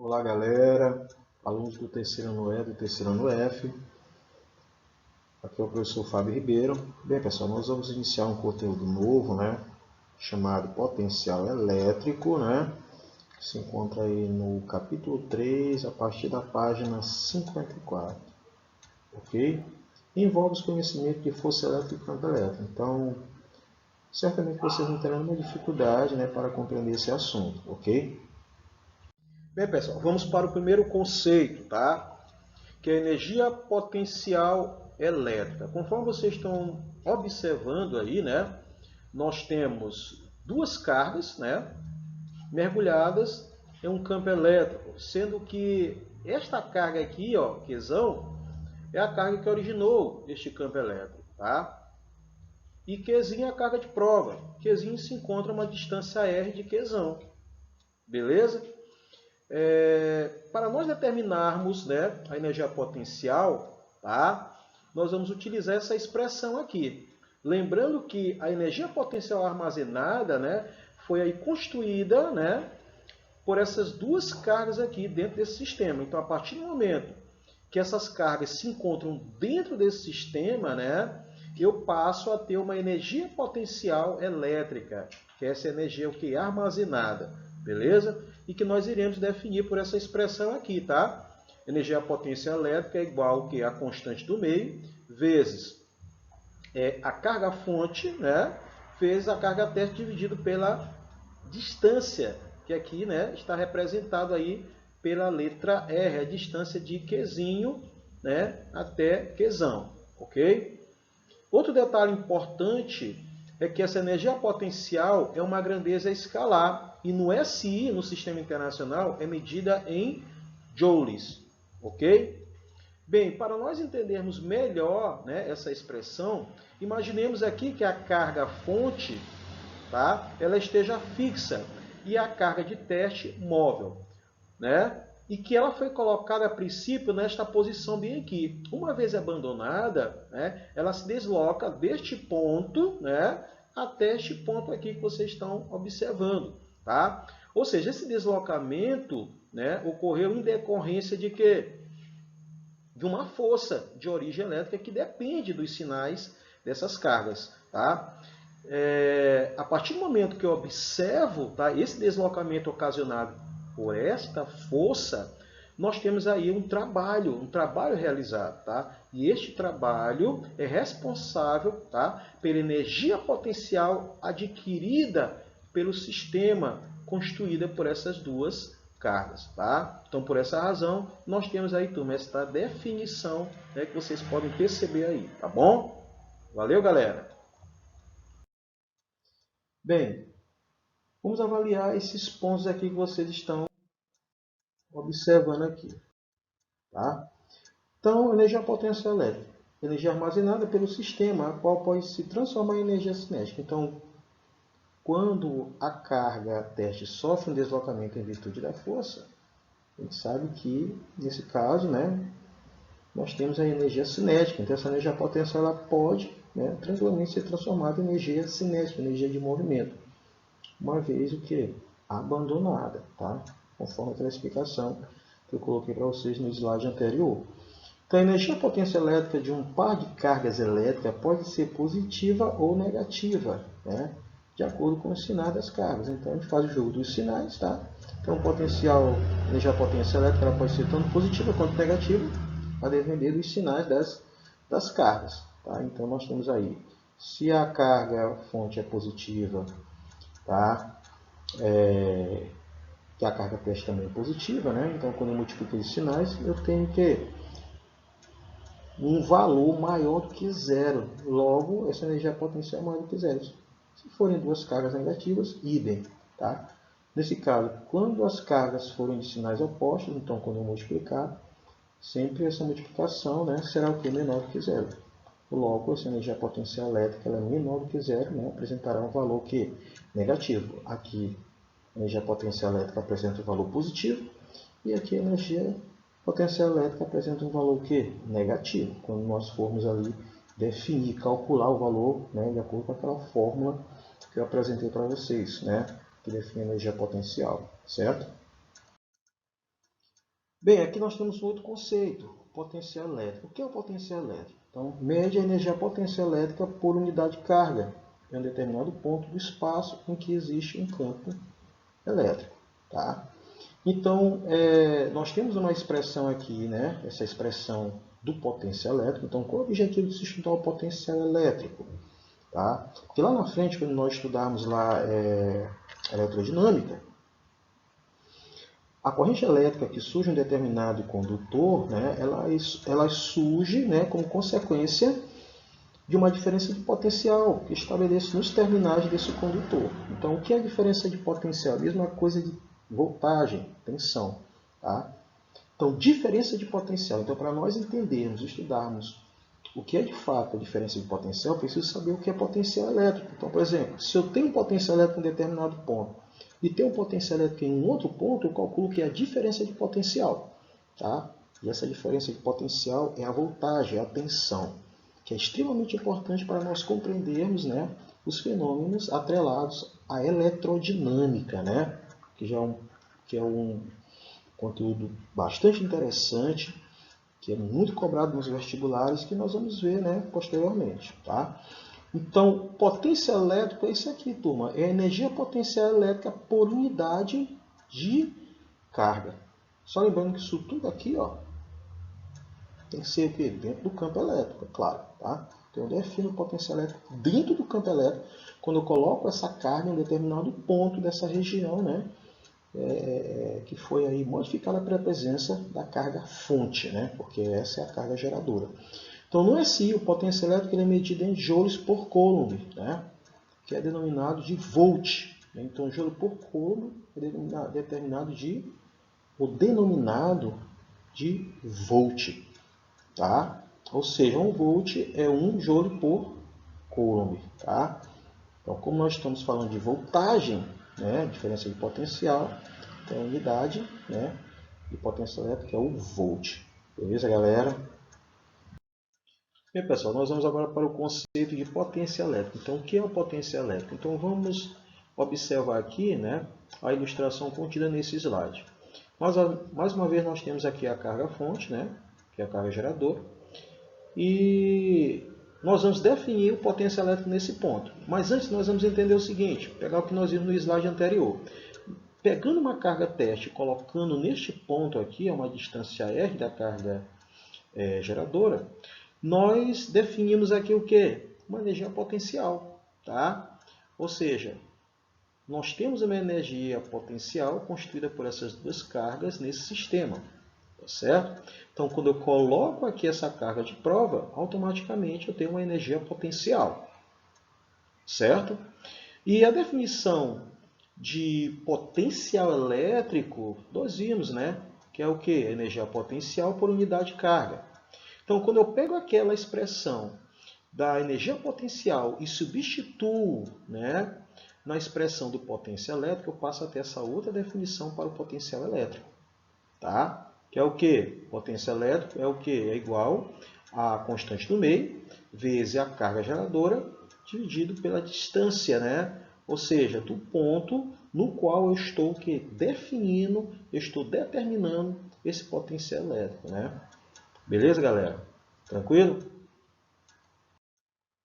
Olá galera, alunos do terceiro ano E, do terceiro ano F, aqui é o professor Fábio Ribeiro. Bem pessoal, nós vamos iniciar um conteúdo novo, chamado Potencial Elétrico, que se encontra aí no capítulo 3, a partir da página 54, ok? Envolve os conhecimentos de força elétrica e campo elétrico, então certamente vocês não terão nenhuma dificuldade para compreender esse assunto, ok? Bem pessoal, vamos para o primeiro conceito, tá? Que é a energia potencial elétrica. Conforme vocês estão observando aí, nós temos duas cargas, mergulhadas em um campo elétrico, sendo que esta carga aqui, ó, Qzão, é a carga que originou este campo elétrico, tá? E Qzinho é a carga de prova. Qzinho se encontra a uma distância R de Qzão, beleza? Para nós determinarmos a energia potencial, tá? Nós vamos utilizar essa expressão aqui. Lembrando que a energia potencial armazenada foi aí construída por essas duas cargas aqui dentro desse sistema. Então, a partir do momento que essas cargas se encontram dentro desse sistema, eu passo a ter uma energia potencial elétrica, que é essa energia que é armazenada, beleza? E que nós iremos definir por essa expressão aqui, tá? Energia potencial elétrica é igual que a constante do meio, vezes a carga fonte, vezes a carga teste dividido pela distância, que aqui está representado aí pela letra R, a distância de Qzinho até Qzão, ok? Outro detalhe importante é que essa energia potencial é uma grandeza escalar e no SI, no Sistema Internacional, é medida em joules, ok? Bem, para nós entendermos melhor essa expressão, imaginemos aqui que a carga fonte, tá, ela esteja fixa e a carga de teste móvel, e que ela foi colocada a princípio nesta posição bem aqui. Uma vez abandonada, ela se desloca deste ponto até este ponto aqui que vocês estão observando, tá? Ou seja, esse deslocamento ocorreu em decorrência de quê? De uma força de origem elétrica que depende dos sinais dessas cargas, tá? A partir do momento que eu observo esse deslocamento ocasionado por esta força, nós temos aí um trabalho realizado, tá? E este trabalho é responsável, pela energia potencial adquirida pelo sistema construída por essas duas cargas, tá? Então, por essa razão, nós temos aí, turma, esta definição que vocês podem perceber aí, tá bom? Valeu, galera! Bem, vamos avaliar esses pontos aqui que vocês estão observando aqui, tá? Então, energia potencial elétrica, energia armazenada pelo sistema, a qual pode se transformar em energia cinética. Então, quando a carga teste sofre um deslocamento em virtude da força, a gente sabe que, nesse caso, nós temos a energia cinética. Então, essa energia potencial ela pode tranquilamente ser transformada em energia cinética, energia de movimento, uma vez o que? Abandonada, tá? Conforme aquela explicação que eu coloquei para vocês no slide anterior. Então, a energia potencial elétrica de um par de cargas elétricas pode ser positiva ou negativa, de acordo com os sinais das cargas. Então, a gente faz o jogo dos sinais, tá? Então, energia potencial elétrica ela pode ser tanto positiva quanto negativa, a depender dos sinais das cargas, tá? Então, nós temos aí, se a carga fonte é positiva, tá? Que a carga teste também é positiva, então quando eu multiplico os sinais, eu tenho que um valor maior do que zero. Logo, essa energia potencial é maior do que zero. Se forem duas cargas negativas, idem, tá? Nesse caso, quando as cargas forem de sinais opostos, então quando eu multiplicar, sempre essa multiplicação será o que? Menor do que zero. Logo, essa energia potencial elétrica ela é menor do que zero, apresentará um valor que negativo. Aqui, a energia potencial elétrica apresenta um valor positivo e aqui a energia potencial elétrica apresenta um valor que negativo. Quando nós formos ali definir, calcular o valor de acordo com aquela fórmula que eu apresentei para vocês, que define a energia potencial, certo? Bem, aqui nós temos um outro conceito, potencial elétrico. O que é o potencial elétrico? Então, mede a energia potencial elétrica por unidade de carga em um determinado ponto do espaço em que existe um campo elétrico. Tá? Então, nós temos uma expressão aqui, né? Essa expressão do potencial elétrico. Então, qual é o objetivo de se estudar o potencial elétrico? Tá? Porque lá na frente, quando nós estudarmos lá eletrodinâmica, a corrente elétrica que surge em um determinado condutor, né, ela surge, né, como consequência de uma diferença de potencial que estabelece nos terminais desse condutor. Então, o que é a diferença de potencial? A mesma coisa de voltagem, tensão. Tá? Então, diferença de potencial. Então, para nós entendermos, estudarmos o que é de fato a diferença de potencial, eu preciso saber o que é potencial elétrico. Então, por exemplo, se eu tenho um potencial elétrico em um determinado ponto e tenho um potencial elétrico em um outro ponto, eu calculo que é a diferença de potencial. Tá? E essa diferença de potencial é a voltagem, é a tensão, que é extremamente importante para nós compreendermos, né, os fenômenos atrelados à eletrodinâmica, né, que é um conteúdo bastante interessante, que é muito cobrado nos vestibulares, que nós vamos ver, né, posteriormente. Tá? Então, potencial elétrico é isso aqui, turma. É a energia potencial elétrica por unidade de carga. Só lembrando que isso tudo aqui, ó, tem que ser o quê? Dentro do campo elétrico, é claro. Tá? Então, eu defino o potencial elétrico dentro do campo elétrico, quando eu coloco essa carga em um determinado ponto dessa região, né, que foi aí modificada pela presença da carga fonte, né, porque essa é a carga geradora. Então, no SI, o potencial elétrico é medido em joules por coulomb, né, que é denominado de volt. Então, joule por coulomb é denominado de volt. Tá? Ou seja, 1 volt é 1 joule por coulomb. Tá? Então, como nós estamos falando de voltagem, né, diferença de potencial, então a unidade, né, de potencial elétrica é o volt. Beleza, galera? Bem, pessoal, nós vamos agora para o conceito de potência elétrica. Então, o que é a potência elétrica? Então, vamos observar aqui, né, a ilustração contida nesse slide. Mais uma vez, nós temos aqui a carga fonte, né, que é a carga geradora, e nós vamos definir o potencial elétrico nesse ponto. Mas antes, nós vamos entender o seguinte, pegar o que nós vimos no slide anterior. Pegando uma carga teste e colocando neste ponto aqui, a uma distância R da carga geradora, nós definimos aqui o que? Uma energia potencial. Tá? Ou seja, nós temos uma energia potencial constituída por essas duas cargas nesse sistema. Tá certo? Então, quando eu coloco aqui essa carga de prova, automaticamente eu tenho uma energia potencial. Certo? E a definição de potencial elétrico, nós vimos, né? Que é o que? Energia potencial por unidade de carga. Então, quando eu pego aquela expressão da energia potencial e substituo, né, na expressão do potencial elétrico, eu passo a ter essa outra definição para o potencial elétrico. Tá? Que é o que? Potencial elétrico é o que? É igual a constante do meio vezes a carga geradora dividido pela distância, né? Ou seja, do ponto no qual eu estou definindo, eu estou determinando esse potencial elétrico, né? Beleza, galera? Tranquilo?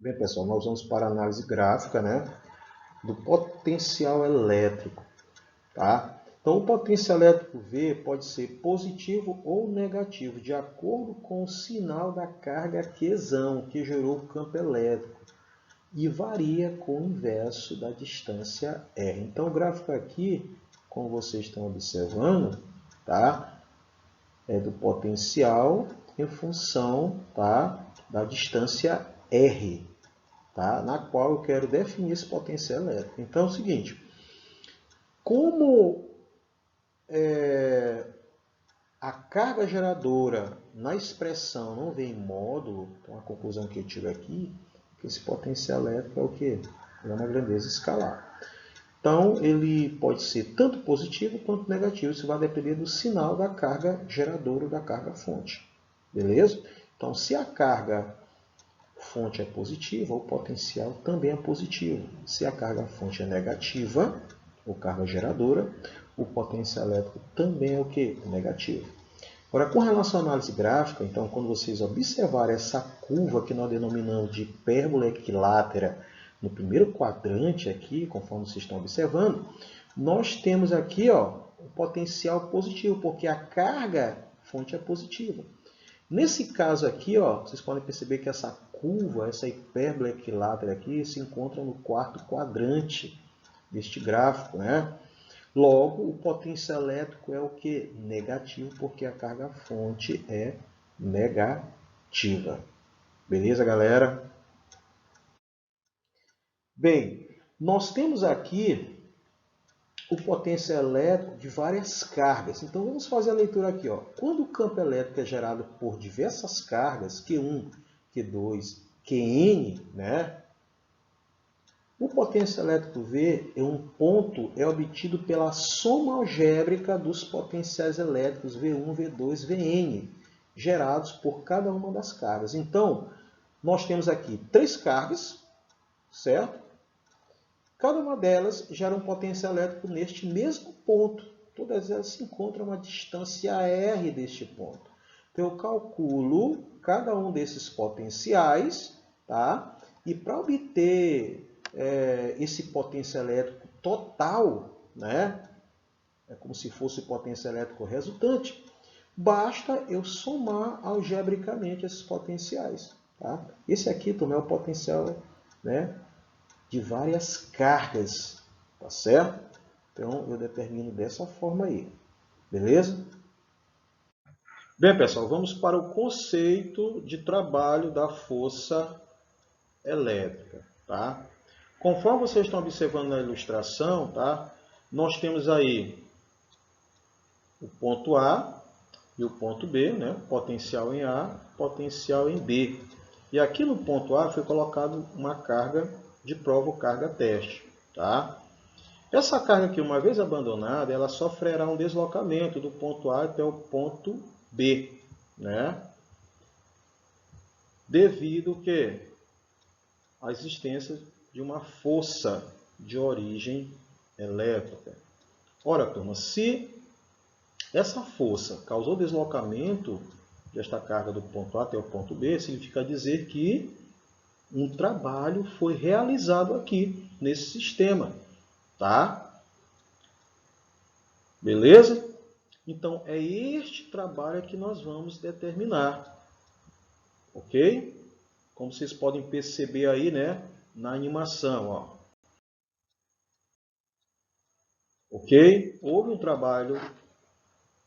Bem, pessoal, nós vamos para a análise gráfica, né, do potencial elétrico. Tá? Então, o potencial elétrico V pode ser positivo ou negativo, de acordo com o sinal da carga Qzão, que gerou o campo elétrico, e varia com o inverso da distância R. Então, o gráfico aqui, como vocês estão observando, tá, é do potencial em função, tá, da distância R, tá, na qual eu quero definir esse potencial elétrico. Então, é o seguinte, como a carga geradora na expressão não vem em módulo, então a conclusão que eu tive aqui, que esse potencial elétrico é o quê? É uma grandeza escalar. Então, ele pode ser tanto positivo quanto negativo. Isso vai depender do sinal da carga geradora ou da carga fonte. Beleza? Então, se a carga fonte é positiva, o potencial também é positivo. Se a carga fonte é negativa, ou carga geradora, o potencial elétrico também é o quê? Negativo. Agora, com relação à análise gráfica, então, quando vocês observarem essa curva que nós denominamos de hipérbola equilátera no primeiro quadrante aqui, conforme vocês estão observando, nós temos aqui o potencial positivo, porque a carga fonte é positiva. Nesse caso aqui, vocês podem perceber que essa curva, essa hipérbola equilátera aqui, se encontra no quarto quadrante deste gráfico, né? Logo, o potencial elétrico é o que? Negativo, porque a carga fonte é negativa. Beleza, galera? Bem, nós temos aqui o potencial elétrico de várias cargas. Então, vamos fazer a leitura aqui. Quando o campo elétrico é gerado por diversas cargas, Q1, Q2, Qn, né? O potencial elétrico V é obtido pela soma algébrica dos potenciais elétricos V1, V2, Vn, gerados por cada uma das cargas. Então, nós temos aqui 3 cargas, certo? Cada uma delas gera um potencial elétrico neste mesmo ponto. Todas elas se encontram a uma distância r deste ponto. Então, eu calculo cada um desses potenciais, tá? E para obter esse potencial elétrico total, né? É como se fosse o potencial elétrico resultante, basta eu somar algebricamente esses potenciais. Tá? Esse aqui também é o potencial, né, de várias cargas, tá certo? Então, eu determino dessa forma aí, beleza? Bem, pessoal, vamos para o conceito de trabalho da força elétrica, tá? Conforme vocês estão observando na ilustração, tá? Nós temos aí o ponto A e o ponto B, né? Potencial em A, potencial em B. E aqui no ponto A foi colocado uma carga de prova ou carga teste, tá? Essa carga aqui, uma vez abandonada, ela sofrerá um deslocamento do ponto A até o ponto B, né? Devido que à existência de uma força de origem elétrica. Ora, turma, se essa força causou deslocamento desta carga do ponto A até o ponto B, significa dizer que um trabalho foi realizado aqui, nesse sistema. Tá? Beleza? Então, é este trabalho que nós vamos determinar. Ok? Como vocês podem perceber aí, né, na animação. Ok? Houve um trabalho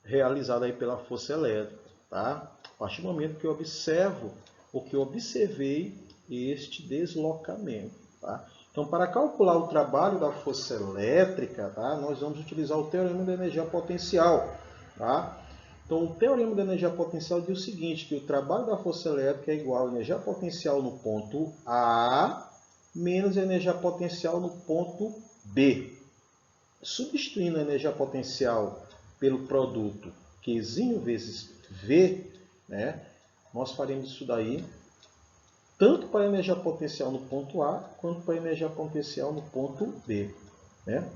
realizado aí pela força elétrica. Tá? A partir do momento que eu observo, ou que eu observei este deslocamento. Tá? Então, para calcular o trabalho da força elétrica, tá, nós vamos utilizar o teorema da energia potencial. Tá? Então, o teorema da energia potencial diz o seguinte, que o trabalho da força elétrica é igual à energia potencial no ponto A menos a energia potencial no ponto B. Substituindo a energia potencial pelo produto Qzinho vezes V, né, nós faremos isso daí tanto para a energia potencial no ponto A, quanto para a energia potencial no ponto B. Né?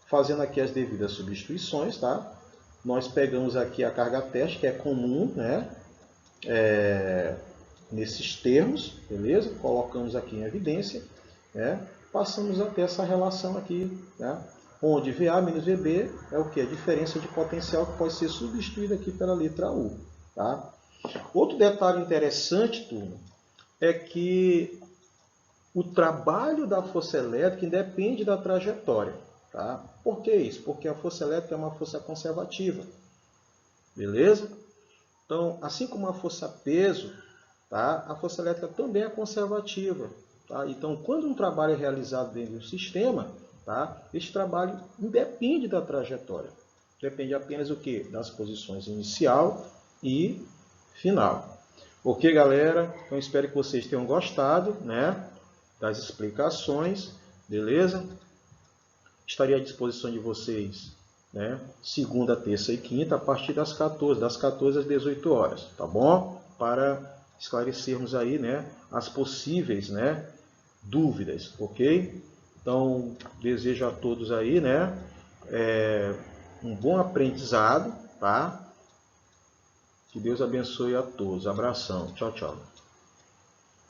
Fazendo aqui as devidas substituições, tá? Nós pegamos aqui a carga teste, que é comum, né? Nesses termos, beleza? Colocamos aqui em evidência, né? Passamos a ter essa relação aqui, né? Onde VA menos VB é o que? A diferença de potencial que pode ser substituída aqui pela letra U. Tá? Outro detalhe interessante, turma, é que o trabalho da força elétrica independe da trajetória. Tá? Por que isso? Porque a força elétrica é uma força conservativa. Beleza? Então, assim como a força peso, tá? A força elétrica também é conservativa. Tá? Então, quando um trabalho é realizado dentro de um sistema, tá? Este trabalho independe da trajetória. Depende apenas do quê? Das posições inicial e final. Ok, galera? Então, espero que vocês tenham gostado, né, das explicações, beleza? Estarei à disposição de vocês, né, segunda, terça e quinta, a partir das 14 às 18 horas, tá bom? Para esclarecermos aí, né, as possíveis, né, dúvidas, ok? Então, desejo a todos aí, né, um bom aprendizado, tá? Que Deus abençoe a todos. Abração. Tchau, tchau.